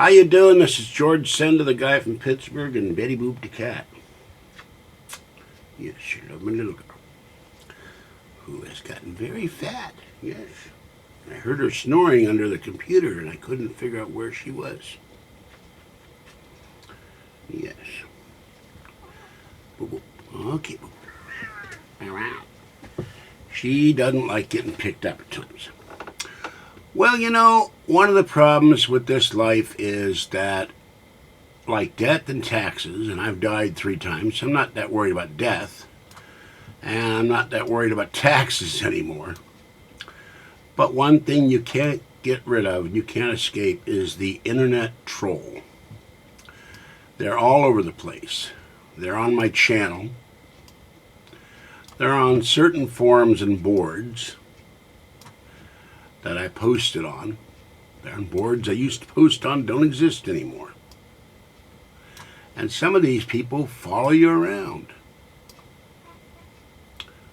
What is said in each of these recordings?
How you doing? This is George Senda, the guy from Pittsburgh, and Betty Boop the cat. Yes, you love my little girl, who has gotten very fat. Yes. I heard her snoring under the computer, and I couldn't figure out where she was. Yes. Boop, boop. Okay, boop. She doesn't like getting picked up at times. Well, you know, one of the problems with this life is that, like death and taxes, and I've died 3 times, so I'm not that worried about death, and I'm not that worried about taxes anymore. But one thing you can't get rid of, and you can't escape, is the internet troll. They're all over the place. They're on my channel. They're on certain forums and boards that I posted on. They're on boards I used to post on, don't exist anymore. And some of these people follow you around.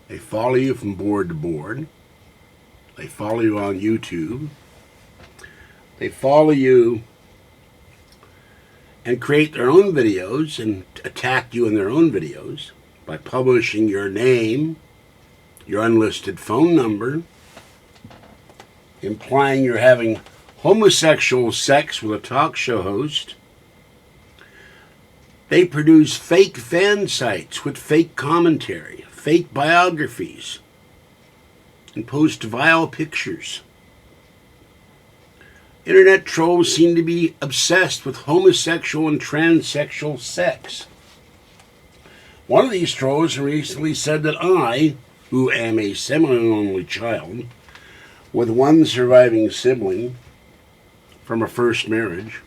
They follow you from board to board. They follow you on YouTube. They follow you and create their own videos and attack you in their own videos by publishing your name, your unlisted phone number, implying you're having homosexual sex with a talk show host. They produce fake fan sites with fake commentary, fake biographies, and post vile pictures. Internet trolls seem to be obsessed with homosexual and transsexual sex. One of these trolls recently said that I, who am a semi-only child, with one surviving sibling from a first marriage,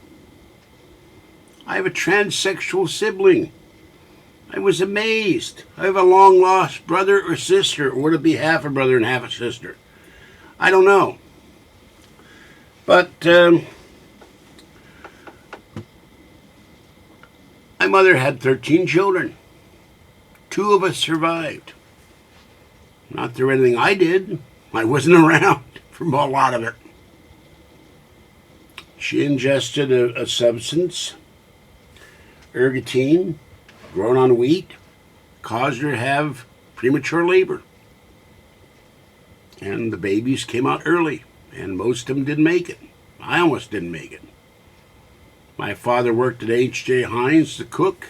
I have a transsexual sibling. I was amazed. I have a long-lost brother or sister, or would it be half a brother and half a sister? I don't know. But my mother had 13 children. 2 of us survived. Not through anything I did. I wasn't around for a lot of it. She ingested a substance, ergotine, grown on wheat, caused her to have premature labor. And the babies came out early, and most of them didn't make it. I almost didn't make it. My father worked at H.J. Heinz, the cook,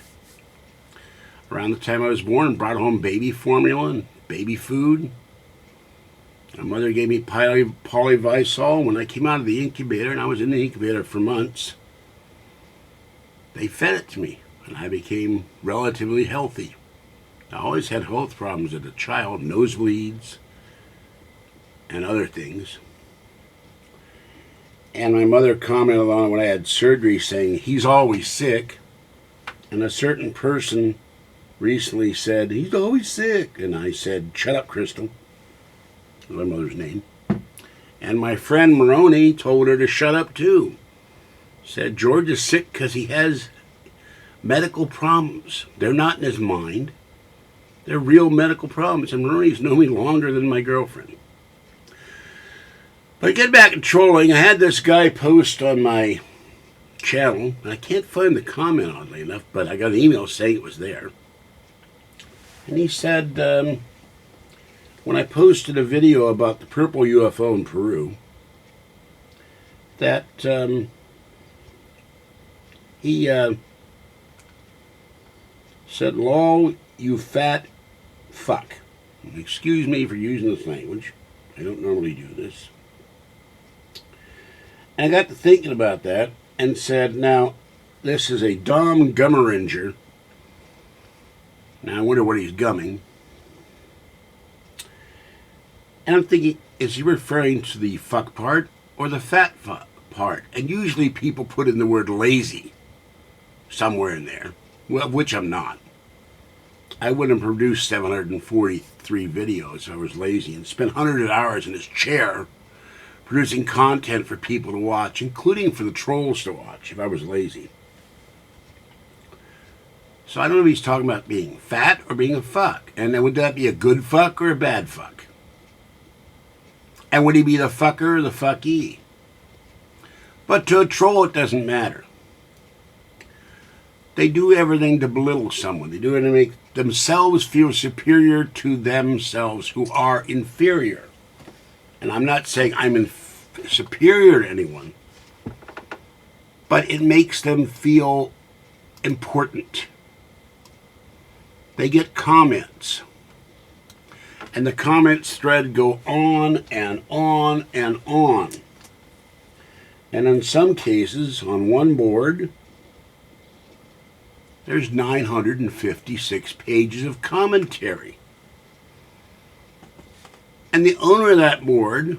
around the time I was born, and brought home baby formula and baby food. My mother gave me polyvisol when I came out of the incubator, and I was in the incubator for months. They fed it to me, and I became relatively healthy. I always had health problems as a child, nosebleeds, and other things. And my mother commented on it when I had surgery, saying, he's always sick. And a certain person recently said, he's always sick. And I said, shut up, Crystal. That was my mother's name. And my friend Maroney told her to shut up too. Said, George is sick because he has medical problems. They're not in his mind. They're real medical problems. And Maroney's known me longer than my girlfriend. But get back to trolling. I had this guy post on my channel. And I can't find the comment, oddly enough, but I got an email saying it was there. And he said, when I posted a video about the purple UFO in Peru, that he said, lol, you fat fuck. Excuse me for using this language. I don't normally do this. And I got to thinking about that and said, now, this is a Dom Gummeringer. Now, I wonder what he's gumming. And I'm thinking, is he referring to the fuck part or the fat part? And usually people put in the word lazy somewhere in there, well, which I'm not. I wouldn't have produced 743 videos if I was lazy and spent hundreds of hours in his chair producing content for people to watch, including for the trolls to watch if I was lazy. So I don't know if he's talking about being fat or being a fuck. And then would that be a good fuck or a bad fuck? And would he be the fucker or the fuckee? But to a troll, it doesn't matter. They do everything to belittle someone. They do it to make themselves feel superior to themselves who are inferior. And I'm not saying I'm superior to anyone, but it makes them feel important. They get comments. And the comments thread go on and on and on. And in some cases, on one board, there's 956 pages of commentary. And the owner of that board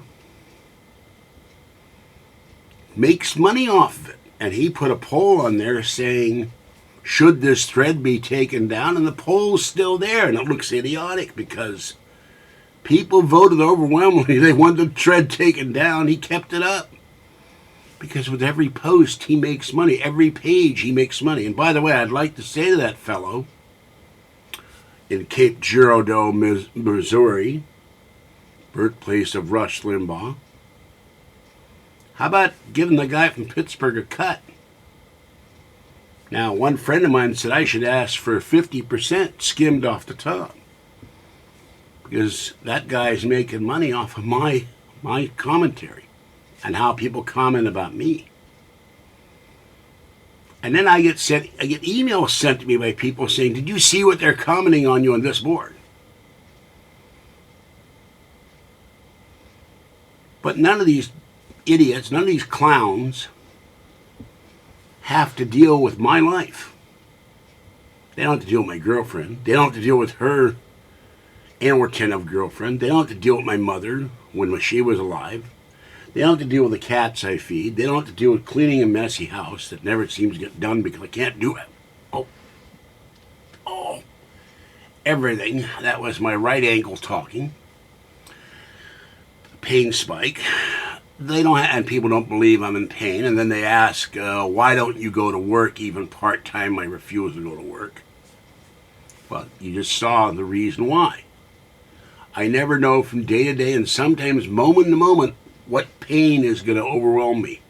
makes money off of it. And he put a poll on there saying, should this thread be taken down? And the poll's still there. And it looks idiotic because people voted overwhelmingly. They wanted the thread taken down. He kept it up. Because with every post, he makes money. Every page, he makes money. And by the way, I'd like to say to that fellow in Cape Girardeau, Missouri, birthplace of Rush Limbaugh, how about giving the guy from Pittsburgh a cut? Now, one friend of mine said I should ask for 50% skimmed off the top. Because that guy's making money off of my commentary and how people comment about me. And then I get emails sent to me by people saying, did you see what they're commenting on you on this board? But none of these idiots, none of these clowns have to deal with my life. They don't have to deal with my girlfriend. They don't have to deal with her anortentive girlfriend. They don't have to deal with my mother when she was alive. They don't have to deal with the cats I feed. They don't have to deal with cleaning a messy house that never seems to get done because I can't do it. Oh, everything. That was my right ankle talking. Pain spike. They don't, and people don't believe I'm in pain, and then they ask, why don't you go to work even part-time? I refuse to go to work. Well, you just saw the reason why. I never know from day to day and sometimes moment to moment what pain is going to overwhelm me,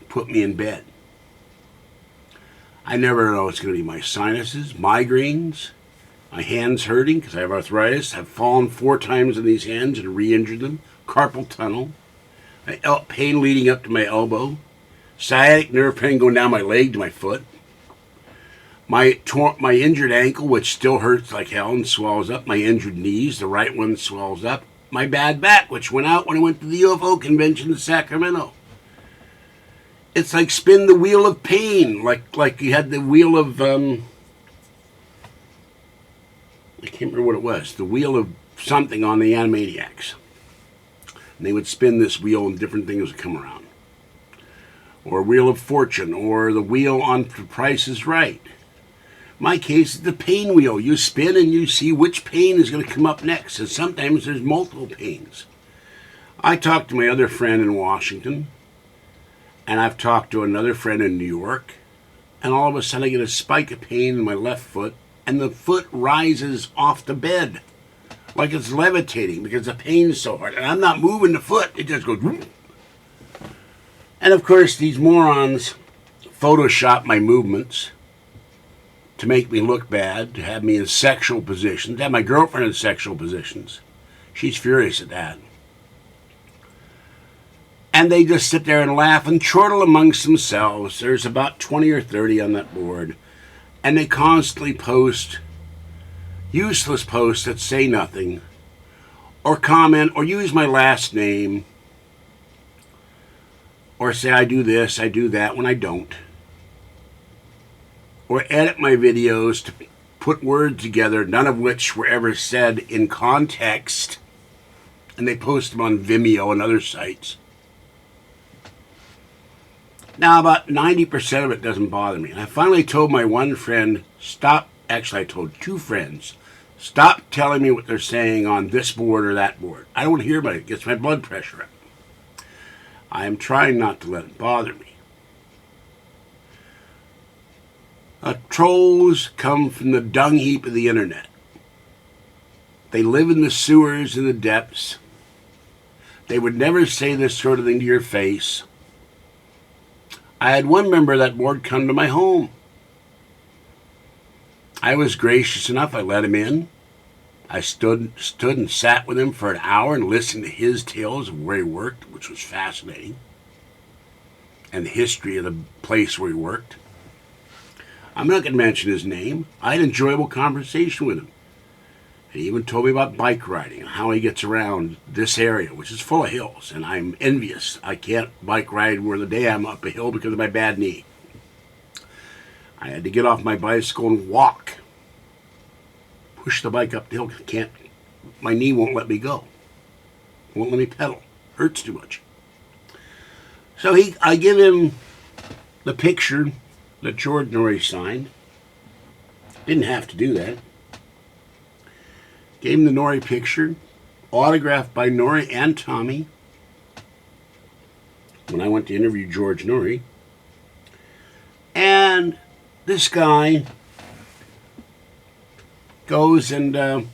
put me in bed. I never know it's going to be my sinuses, migraines, my hands hurting because I have arthritis. I've fallen 4 times in these hands and re-injured them, carpal tunnel, pain leading up to my elbow, sciatic nerve pain going down my leg to my foot, my injured ankle, which still hurts like hell and swells up, my injured knees, the right one swells up, my bad back, which went out when I went to the UFO convention in Sacramento. It's like spin the wheel of pain, like you had the wheel of, I can't remember what it was, the wheel of something on the Animaniacs. And they would spin this wheel and different things would come around. Or Wheel of Fortune, or the wheel on Price is Right. My case is the pain wheel. You spin and you see which pain is going to come up next. And sometimes there's multiple pains. I talked to my other friend in Washington. And I've talked to another friend in New York. And all of a sudden I get a spike of pain in my left foot. And the foot rises off the bed. Like it's levitating because the pain is so hard. And I'm not moving the foot. It just goes. Whoop. And of course these morons Photoshop my movements to make me look bad, to have me in sexual positions, to have my girlfriend in sexual positions. She's furious at that. And they just sit there and laugh and chortle amongst themselves. There's about 20 or 30 on that board. And they constantly post useless posts that say nothing, or comment, or use my last name, or say I do this, I do that when I don't. Or edit my videos to put words together, none of which were ever said in context, and they post them on Vimeo and other sites. Now, about 90% of it doesn't bother me. And I finally told my one friend, stop. Actually, I told 2 friends, stop telling me what they're saying on this board or that board. I don't want to hear about it. It gets my blood pressure up. I am trying not to let it bother me. Trolls come from the dung heap of the internet. They live in the sewers and the depths. They would never say this sort of thing to your face. I had one member of that board come to my home. I was gracious enough. I let him in. I stood and sat with him for an hour and listened to his tales of where he worked, which was fascinating, and the history of the place where he worked. I'm not going to mention his name. I had an enjoyable conversation with him. He even told me about bike riding and how he gets around this area, which is full of hills, and I'm envious. I can't bike ride where the day I'm up a hill because of my bad knee. I had to get off my bicycle and walk. Push the bike up the hill. Can't. My knee won't let me go. Won't let me pedal. Hurts too much. So I give him the picture that George Norrie signed. Didn't have to do that. Gave him the Norrie picture, autographed by Norrie and Tommy. When I went to interview George Norrie. And this guy goes and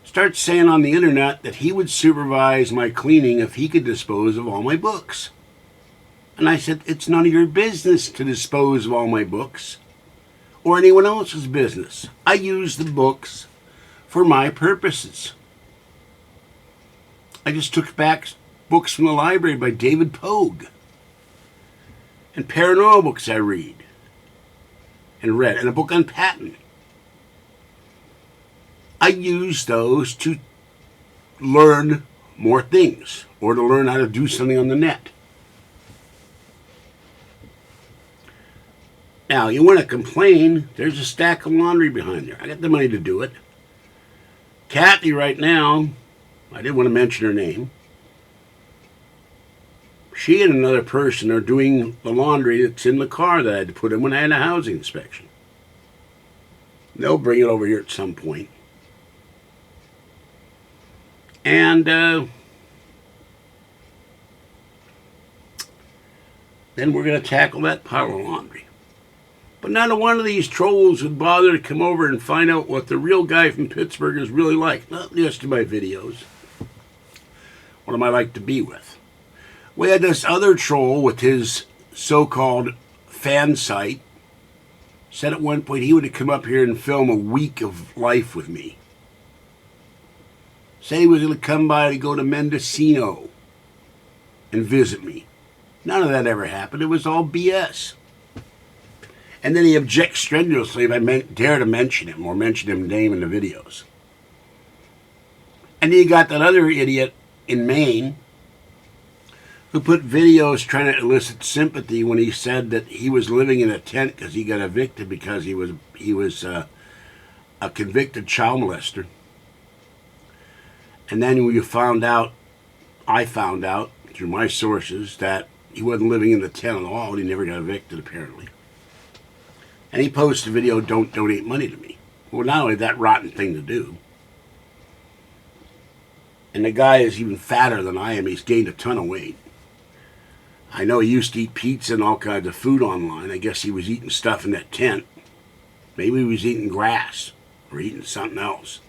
starts saying on the internet that he would supervise my cleaning if he could dispose of all my books. And I said, it's none of your business to dispose of all my books or anyone else's business. I use the books for my purposes. I just took back books from the library by David Pogue and paranormal books I read and read, and a book on Patton. I use those to learn more things or to learn how to do something on the net. Now, you want to complain, there's a stack of laundry behind there. I got the money to do it. Kathy right now, I didn't want to mention her name, she and another person are doing the laundry that's in the car that I had to put in when I had a housing inspection. They'll bring it over here at some point. And then we're going to tackle that pile of laundry. But not a one of these trolls would bother to come over and find out what the real guy from Pittsburgh is really like. Not just in my videos. What am I like to be with? We had this other troll with his so-called fan site. Said at one point he would have come up here and film a week of life with me. Said he was going to come by to go to Mendocino and visit me. None of that ever happened. It was all BS. And then he objects strenuously if I dare to mention him or mention his name in the videos. And then you got that other idiot in Maine who put videos trying to elicit sympathy when he said that he was living in a tent because he got evicted because he was a convicted child molester. And then I found out through my sources that he wasn't living in the tent at all and he never got evicted apparently. And he posted a video, don't donate money to me. Well, not only that rotten thing to do, and the guy is even fatter than I am. He's gained a ton of weight. I know he used to eat pizza and all kinds of food online. I guess he was eating stuff in that tent. Maybe he was eating grass or eating something else.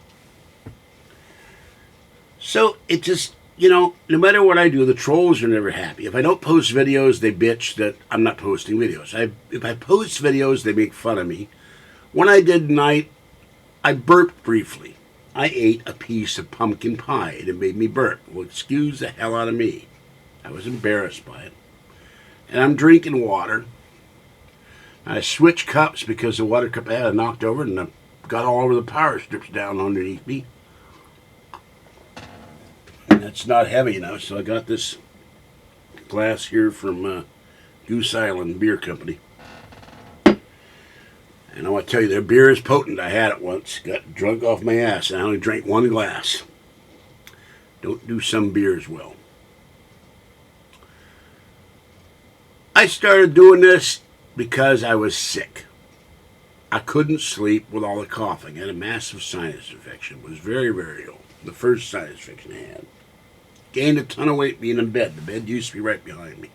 So it just, no matter what I do, the trolls are never happy. If I don't post videos, they bitch that I'm not posting videos. If I post videos, they make fun of me. When I did tonight, I burped briefly. I ate a piece of pumpkin pie and it made me burp. Well, excuse the hell out of me. I was embarrassed by it. And I'm drinking water. I switched cups because the water cup I had knocked over and I got all over the power strips down underneath me. And that's not heavy enough, so I got this glass here from Goose Island Beer Company. And I want to tell you, their beer is potent. I had it once, got drunk off my ass, and I only drank one glass. Don't do some beers well. I started doing this because I was sick. I couldn't sleep with all the coughing. I had a massive sinus infection. Was very, very ill. The first sinus infection I had. Gained a ton of weight being in bed. The bed used to be right behind me.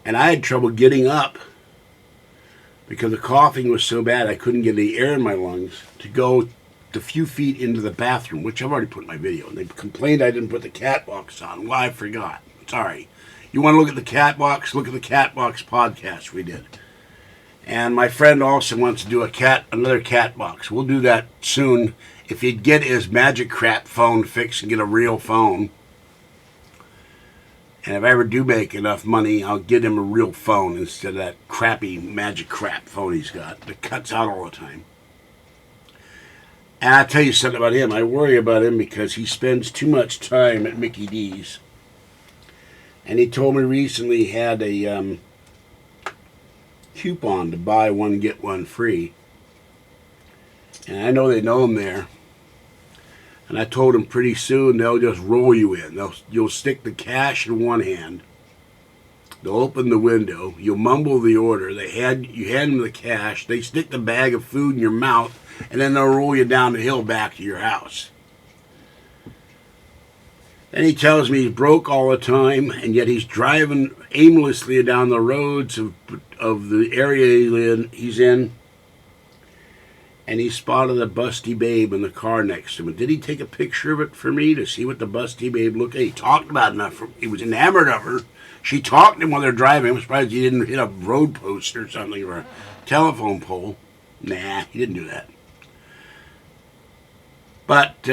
And I had trouble getting up because the coughing was so bad I couldn't get the air in my lungs to go the few feet into the bathroom, which I've already put in my video. And they complained I didn't put the cat box on. Well, I forgot. Sorry. You want to look at the cat box? Look at the cat box podcast we did. And my friend also wants to do another cat box. We'll do that soon. If he'd get his magic crap phone fixed and get a real phone. And if I ever do make enough money, I'll get him a real phone instead of that crappy magic crap phone he's got that cuts out all the time. And I'll tell you something about him. I worry about him because he spends too much time at Mickey D's. And he told me recently he had a coupon to buy one, get one free. And I know they know him there. And I told him pretty soon they'll just roll you in. You'll stick the cash in one hand. They'll open the window. You'll mumble the order. You hand them the cash. They stick the bag of food in your mouth. And then they'll roll you down the hill back to your house. And he tells me he's broke all the time, and yet he's driving aimlessly down the roads of the area he's in. And he spotted a busty babe in the car next to him. Did he take a picture of it for me to see what the busty babe looked like? He talked about enough. He was enamored of her. She talked to him while they're driving. I'm surprised he didn't hit a road post or something or a telephone pole. Nah, he didn't do that. But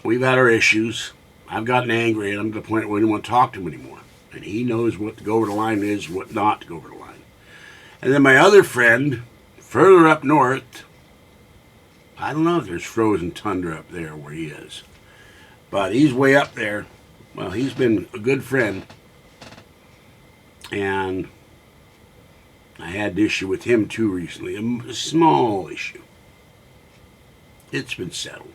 we've had our issues. I've gotten angry at him to the point where we don't want to talk to him anymore. And he knows what to go over the line is, what not to go over the line. And then my other friend, further up north, I don't know if there's frozen tundra up there where he is. But he's way up there. Well, he's been a good friend. And I had an issue with him too recently. A small issue. It's been settled.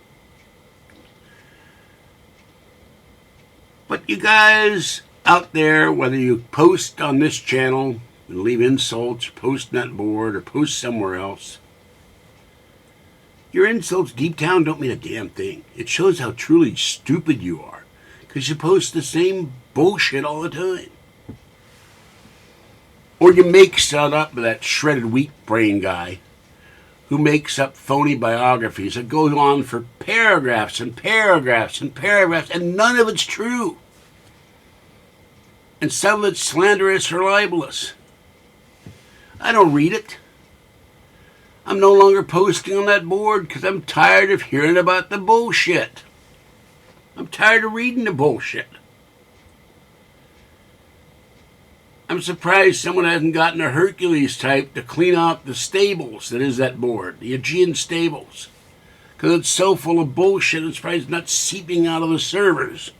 But you guys out there, whether you post on this channel and leave insults, or post on that board, or post somewhere else, your insults deep down don't mean a damn thing. It shows how truly stupid you are, because you post the same bullshit all the time. Or you make stuff up with that shredded wheat brain guy who makes up phony biographies that go on for paragraphs and paragraphs and paragraphs, and none of it's true. And some of it's slanderous or libelous. I don't read it. I'm no longer posting on that board because I'm tired of hearing about the bullshit. I'm tired of reading the bullshit. I'm surprised someone hasn't gotten a Hercules type to clean out the stables that is that board, the Aegean stables. Because it's so full of bullshit, it's probably not seeping out of the servers.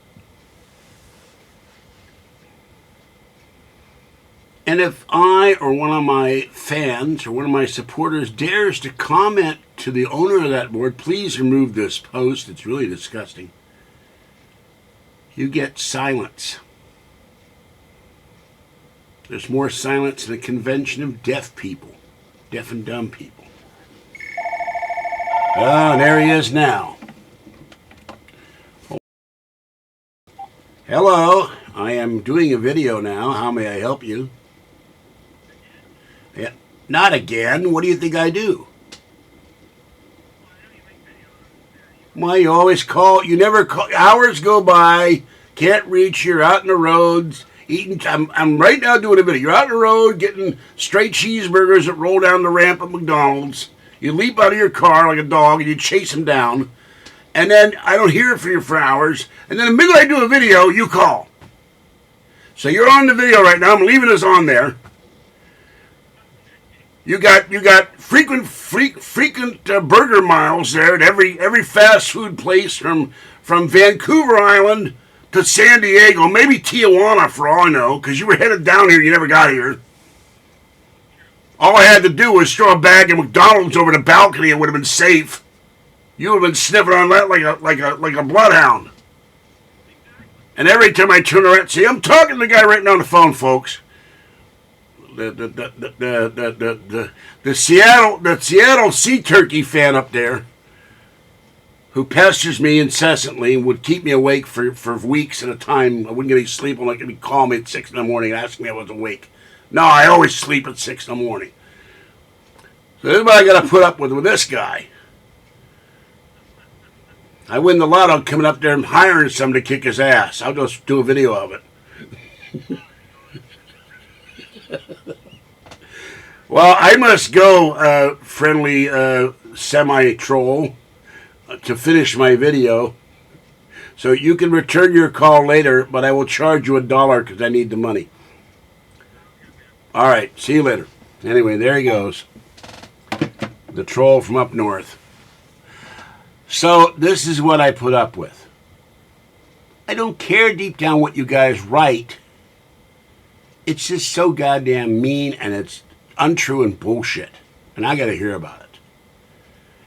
And if I or one of my fans or one of my supporters dares to comment to the owner of that board, please remove this post, it's really disgusting, you get silence. There's more silence in a convention of deaf people, deaf and dumb people. Ah, there he is now. Hello, I am doing a video now. How may I help you? Yeah, not again. What do you think I do? Why, you always call, you never call, hours go by, can't reach, you're out in the roads. I'm right now doing a video. You're out on the road getting straight cheeseburgers that roll down the ramp at McDonald's. You leap out of your car like a dog and you chase them down. And then I don't hear from you for hours. And then the minute I do a video, you call. So you're on the video right now. I'm leaving this on there. You got frequent burger miles there at every fast food place from Vancouver Island to San Diego, maybe Tijuana for all I know, because you were headed down here, you never got here. All I had to do was throw a bag of McDonald's over the balcony and it would have been safe. You would have been sniffing on that like a bloodhound. And every time I turn around, see, I'm talking to the guy right now on the phone, folks. The Seattle sea turkey fan up there, who pesters me incessantly and would keep me awake for weeks at a time. I wouldn't get any sleep. I'm like, he'd call me at 6 in the morning and ask me if I was awake. No, I always sleep at 6 in the morning. So this is what I got to put up with this guy. I win the lotto coming up there and hiring someone to kick his ass. I'll just do a video of it. Well, I must go, friendly semi-troll, to finish my video. So you can return your call later, but I will charge you $1 because I need the money. All right, see you later. Anyway, there he goes. The troll from up north. So this is what I put up with. I don't care deep down what you guys write. It's just so goddamn mean, and it's untrue and bullshit. And I got to hear about it.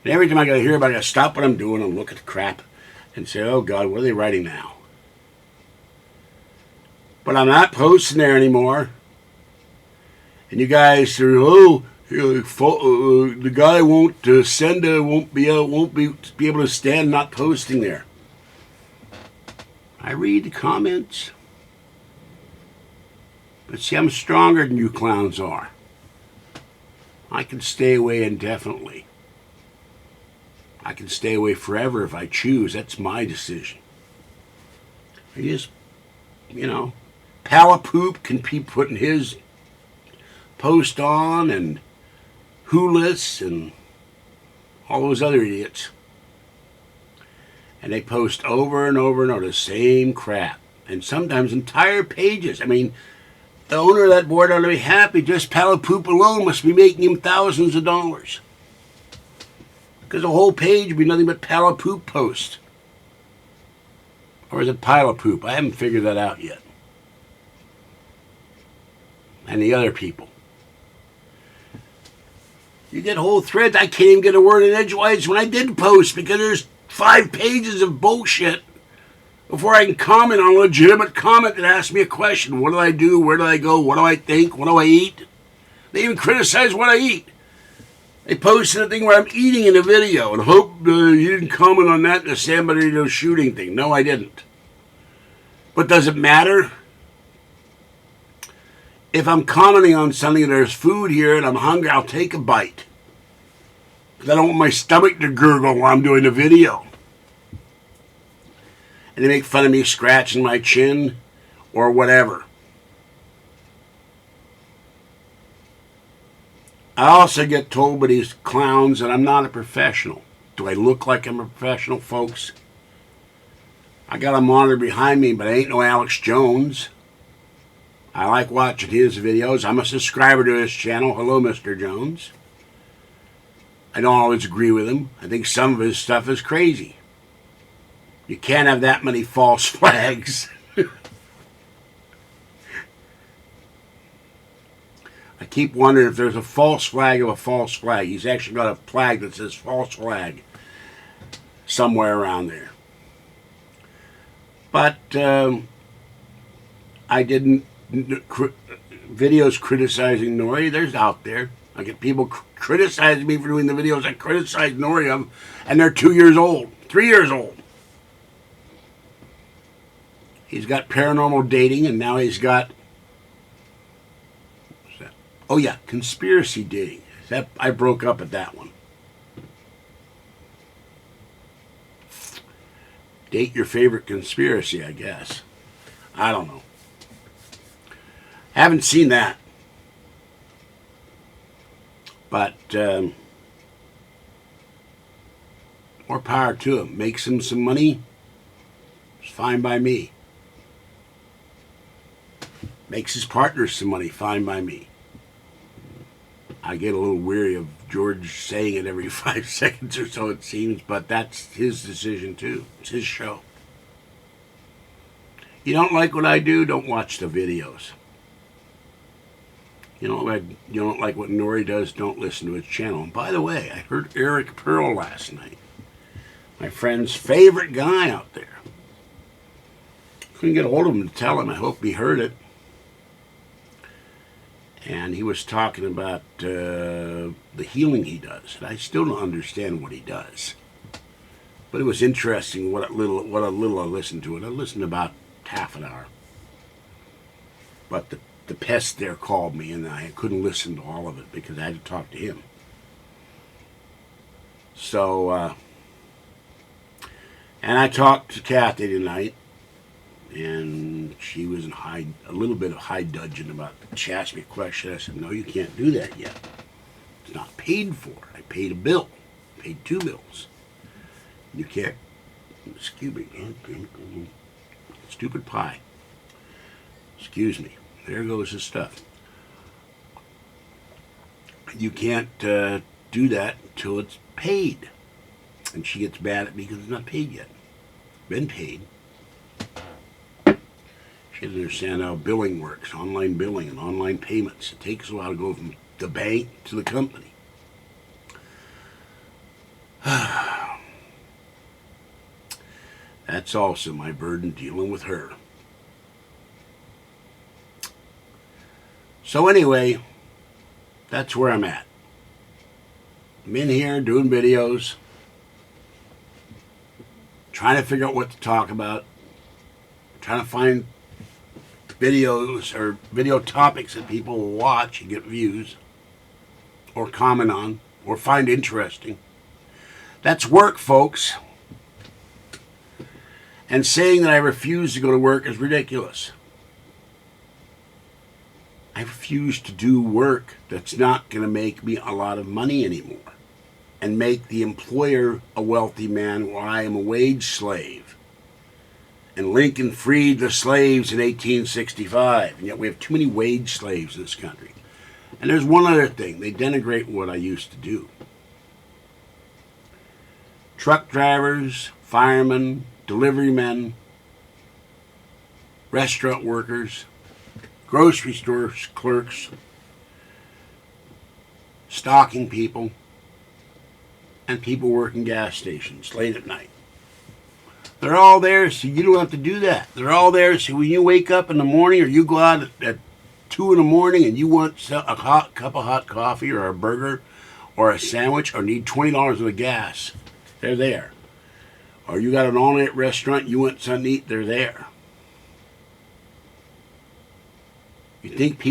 And every time I got to hear about it, I got to stop what I'm doing and look at the crap and say, oh God, what are they writing now? But I'm not posting there anymore. And you guys are, the guy won't, Senda won't be able to stand not posting there. I read the comments. But see, I'm stronger than you clowns are. I can stay away indefinitely. I can stay away forever if I choose. That's my decision. I just, Palapoop can keep putting his post on, and Hoolis and all those other idiots. And they post over and over and over the same crap. And sometimes entire pages. I mean, the owner of that board ought to be happy. Just Palapoop alone must be making him thousands of dollars. Because the whole page would be nothing but Palapoop post. Or is it pile of poop? I haven't figured that out yet. And the other people. You get whole threads. I can't even get a word in edgewise when I did post because there's 5 pages of bullshit before I can comment on a legitimate comment that asks me a question. What do I do? Where do I go? What do I think? What do I eat? They even criticize what I eat. They posted a thing where I'm eating in a video and hope you didn't comment on that in the San Bernardino shooting thing. No, I didn't. But does it matter? If I'm commenting on something and there's food here and I'm hungry, I'll take a bite. Because I don't want my stomach to gurgle while I'm doing the video. And they make fun of me scratching my chin or whatever. I also get told by these clowns that I'm not a professional. Do I look like I'm a professional, folks? I got a monitor behind me, but I ain't no Alex Jones. I like watching his videos. I'm a subscriber to his channel. Hello, Mr. Jones. I don't always agree with him. I think some of his stuff is crazy. You can't have that many false flags. I keep wondering if there's a false flag of a false flag. He's actually got a flag that says false flag somewhere around there. But I didn't... videos criticizing Nori, there's out there. I get people criticizing me for doing the videos I criticize Nori of, and they're 2 years old, 3 years old. He's got paranormal dating, and now he's got, what's that? Oh yeah, conspiracy dating. That I broke up at that one. Date your favorite conspiracy, I guess. I don't know. Haven't seen that. But more power to him. Makes him some money. It's fine by me. Makes his partners some money. Fine by me. I get a little weary of George saying it every 5 seconds or so, it seems, but that's his decision too. It's his show. You don't like what I do? Don't watch the videos. You don't like what Nori does? Don't listen to his channel. And by the way, I heard Eric Pearl last night. My friend's favorite guy out there. Couldn't get a hold of him to tell him. I hope he heard it. And he was talking about the healing he does. And I still don't understand what he does. But it was interesting what a little I listened to it. I listened about half an hour. But the pest there called me, and I couldn't listen to all of it because I had to talk to him. So, and I talked to Kathy tonight, And she was a little bit of high dudgeon about it. She asked me a question. I said, no, you can't do that yet. It's not paid for. I paid a bill. I paid 2 bills. You can't, excuse me, stupid pie. Excuse me. There goes his stuff. You can't do that until it's paid. And she gets mad at me because it's not paid yet. Been paid. She doesn't understand how billing works, online billing and online payments. It takes a while to go from the bank to the company. That's also my burden, dealing with her. So anyway, that's where I'm at. I'm in here doing videos, trying to figure out what to talk about, trying to find videos or video topics that people will watch and get views or comment on or find interesting. That's work, folks. And saying that I refuse to go to work is ridiculous. I refuse to do work that's not going to make me a lot of money anymore and make the employer a wealthy man while I am a wage slave. And Lincoln freed the slaves in 1865, and yet we have too many wage slaves in this country. And there's one other thing. They denigrate what I used to do. Truck drivers, firemen, delivery men, restaurant workers, grocery store clerks, stocking people, and people working gas stations late at night. They're all there so you don't have to do that. They're all there so when you wake up in the morning or you go out at 2 in the morning and you want a hot cup of hot coffee or a burger or a sandwich or need $20 of gas, they're there. Or you got an all-night restaurant, you want something to eat, they're there. You think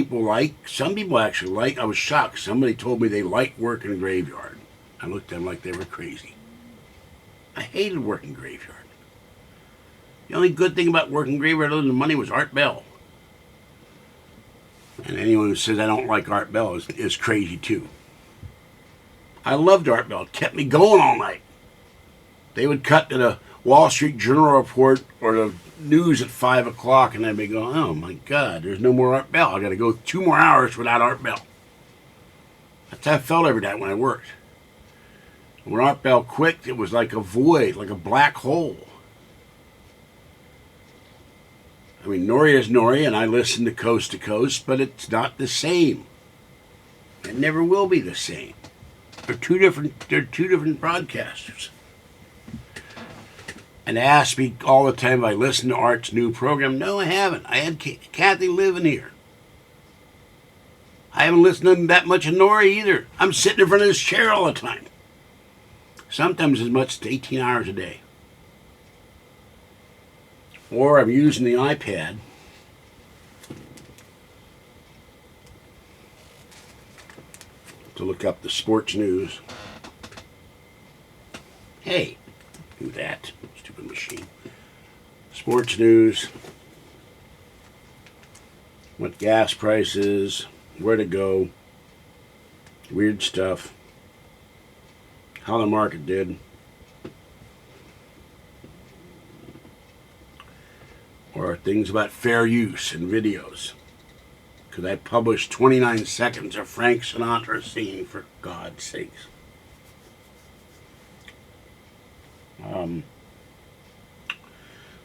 some people actually like, I was shocked. Somebody told me they liked working a graveyard. I looked at them like they were crazy. I hated working graveyard. The only good thing about working graveyard other than the money was Art Bell. And anyone who says I don't like Art Bell is crazy too. I loved Art Bell. It kept me going all night. They would cut to the Wall Street Journal report or the news at 5 o'clock and I'd be going, oh my God, there's no more Art Bell. I got to go 2 more hours without Art Bell. That's how I felt every day when I worked. When Art Bell quit, it was like a void, like a black hole. I mean, Nori is Nori, and I listen to Coast, but it's not the same. It never will be the same. They're two different broadcasters. And they ask me all the time if I listen to Art's new program. No, I haven't. I had Kathy living here. I haven't listened to that much of Nori either. I'm sitting in front of this chair all the time. Sometimes as much as 18 hours a day. Or I'm using the iPad to look up the sports news. Hey, do that, stupid machine. Sports news, what gas prices, where to go, weird stuff, how the market did. Or things about fair use in videos. Because I published 29 seconds of Frank Sinatra singing, for God's sakes.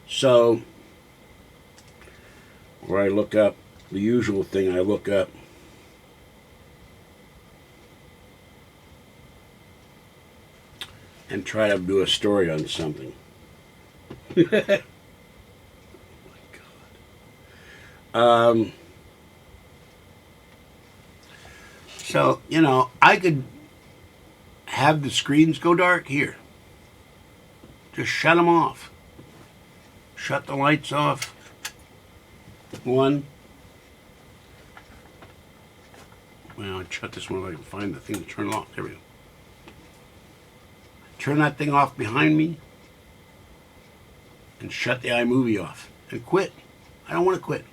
So, where I look up, the usual thing I look up. And try to do a story on something. So, you know, I could have the screens go dark here. Just shut them off. Shut the lights off. One. Well, I'd shut this one if I can find the thing to turn it off. There we go. Turn that thing off behind me and shut the iMovie off. and quit. I don't want to quit.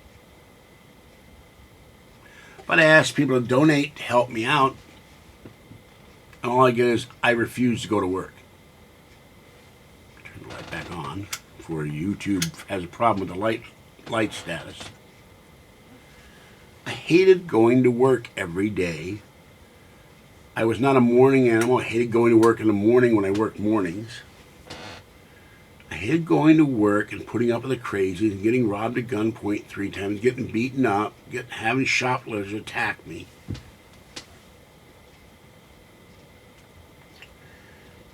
But I ask people to donate to help me out, and all I get is, I refuse to go to work. Turn the light back on before YouTube has a problem with the light status. I hated going to work every day. I was not a morning animal. I hated going to work in the morning when I worked mornings. I hated going to work and putting up with the crazies and getting robbed at gunpoint 3 times, getting beaten up, having shoplifters attack me.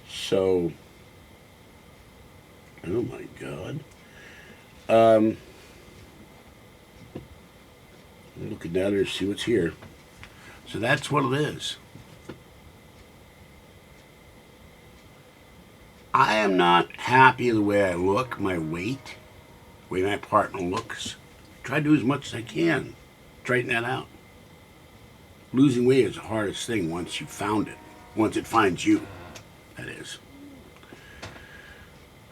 So, oh my God. Looking down there to see what's here. So that's what it is. I am not happy the way I look, my weight, the way my partner looks. Try to do as much as I can. Straighten that out. Losing weight is the hardest thing once you've found it. Once it finds you, that is.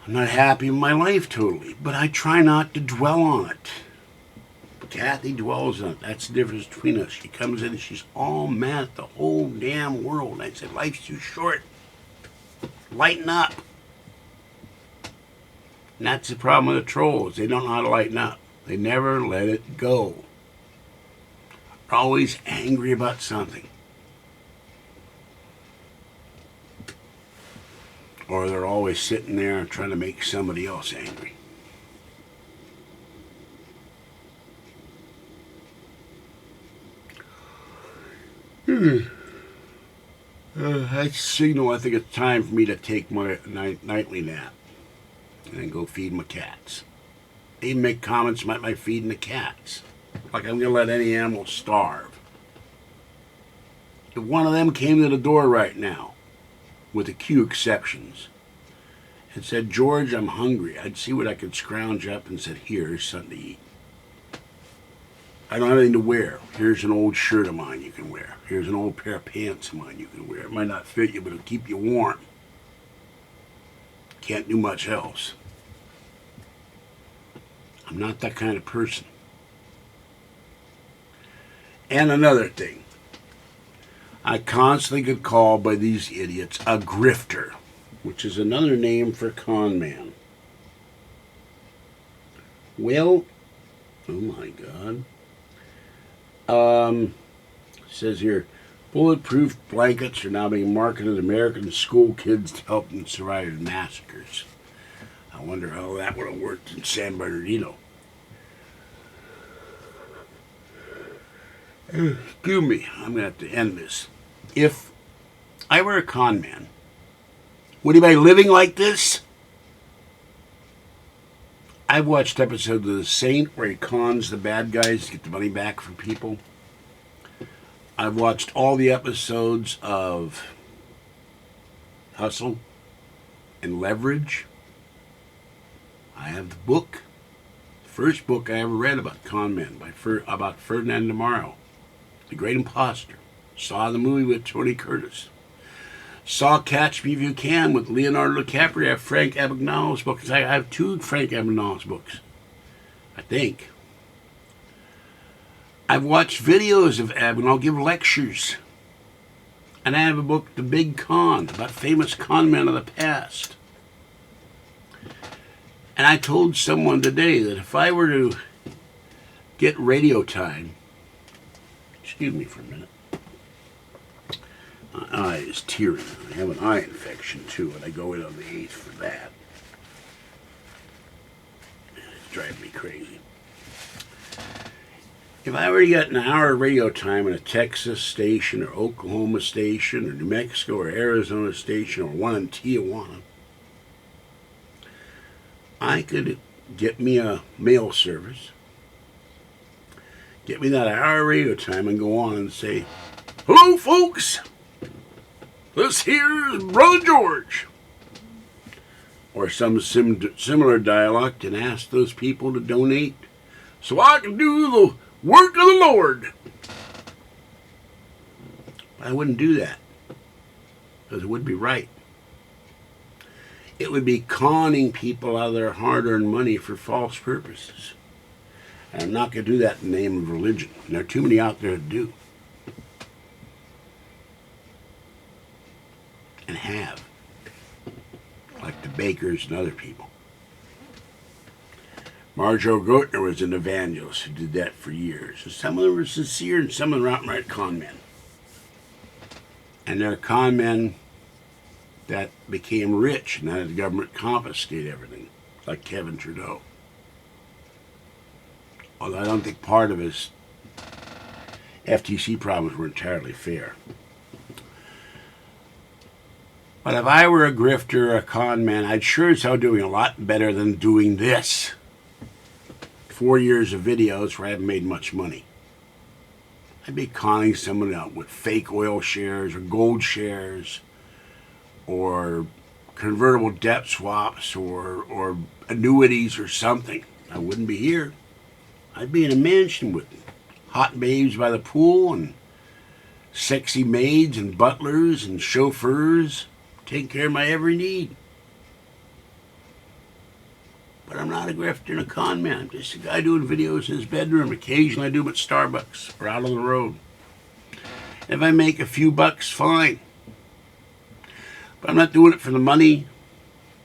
I'm not happy with my life totally, but I try not to dwell on it. Kathy dwells on it. That's the difference between us. She comes in and she's all mad at the whole damn world. And I said, life's too short. Lighten up. And that's the problem with the trolls. They don't know how to lighten up. They never let it go. They're always angry about something. Or they're always sitting there trying to make somebody else angry. That's a signal. I think it's time for me to take my nightly nap and then go feed my cats. They even make comments about my feeding the cats. Like I'm going to let any animal starve. If one of them came to the door right now, with a few exceptions, and said, George, I'm hungry, I'd see what I could scrounge up and said, here's something to eat. I don't have anything to wear. Here's an old shirt of mine you can wear. Here's an old pair of pants of mine you can wear. It might not fit you, but it'll keep you warm. Can't do much else. I'm not that kind of person. And another thing. I constantly get called by these idiots a grifter, which is another name for con man. Well, oh my God. Says here, bulletproof blankets are now being marketed to American school kids to help them survive massacres. I wonder how that would have worked in San Bernardino. Excuse me, I'm going to have to end this. If I were a con man, would anybody living like this? I've watched episodes of The Saint where he cons the bad guys to get the money back from people. I've watched all the episodes of Hustle and Leverage. I have the book. The first book I ever read about con men about Ferdinand Demaro, The Great Imposter. Saw the movie with Tony Curtis. Saw Catch Me If You Can with Leonardo DiCaprio. I have Frank Abagnolo's books. I have 2 Frank Abagnolo's books, I think. I've watched videos of Abagnale give lectures. And I have a book, The Big Con, about famous con men of the past. And I told someone today that if I were to get radio time, excuse me for a minute, my eye is tearing. I have an eye infection too, and I go in on the 8th for that. It's driving me crazy. If I were to get an hour of radio time in a Texas station or Oklahoma station or New Mexico or Arizona station or one in Tijuana, I could get me a mail service, get me that hour of radio time and go on and say, hello folks, this here is Brother George. Or some similar dialect, and ask those people to donate so I can do the work of the Lord. But I wouldn't do that, because it would be right. It would be conning people out of their hard-earned money for false purposes. And I'm not going to do that in the name of religion. And there are too many out there to do. And have. Like the bakers and other people. Marjoe Grotner was an evangelist who did that for years. And some of them were sincere and some of them were outright con men. And there are con men that became rich and then the government confiscated everything, like Kevin Trudeau. Although I don't think part of his FTC problems were entirely fair. But if I were a grifter or a con man, I'd sure as hell doing a lot better than doing this. 4 years of videos where I haven't made much money. I'd be conning someone out with fake oil shares or gold shares or convertible debt swaps or annuities or something. I wouldn't be here. I'd be in a mansion with hot babes by the pool and sexy maids and butlers and chauffeurs taking care of my every need. But I'm not a grifter and a con man. I'm just a guy doing videos in his bedroom. Occasionally I do them at Starbucks or out on the road. If I make a few bucks, fine. But I'm not doing it for the money.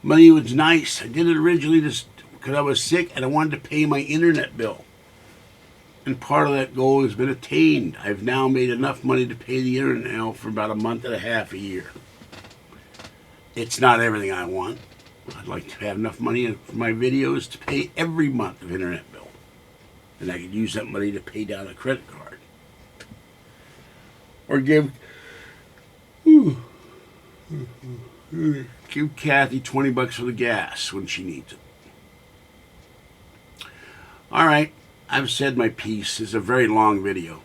Money was nice. I did it originally just because I was sick and I wanted to pay my internet bill. And part of that goal has been attained. I've now made enough money to pay the internet bill for about a month and a half a year. It's not everything I want. I'd like to have enough money for my videos to pay every month of internet bill. And I could use that money to pay down a credit card. Or give Kathy $20 for the gas when she needs it. Alright, I've said my piece. It's a very long video.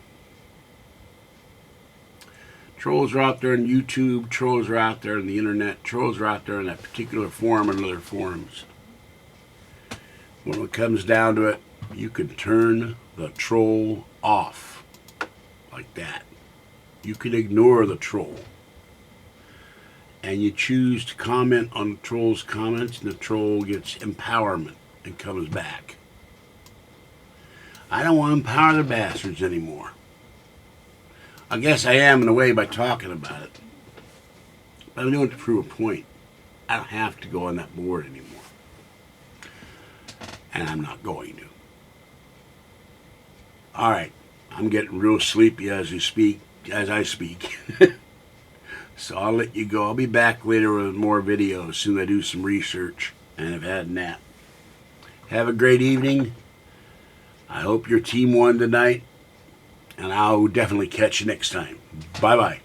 Trolls are out there on YouTube, trolls are out there on the internet, trolls are out there in that particular forum and other forums. When it comes down to it, you can turn the troll off like that. You can ignore the troll. And you choose to comment on the troll's comments and the troll gets empowerment and comes back. I don't want to empower the bastards anymore. I guess I am in a way by talking about it. But I'm doing it to prove a point. I don't have to go on that board anymore. And I'm not going to. Alright, I'm getting real sleepy as I speak. So I'll let you go. I'll be back later with more videos as soon as I do some research and have had a nap. Have a great evening. I hope your team won tonight. And I'll definitely catch you next time. Bye-bye.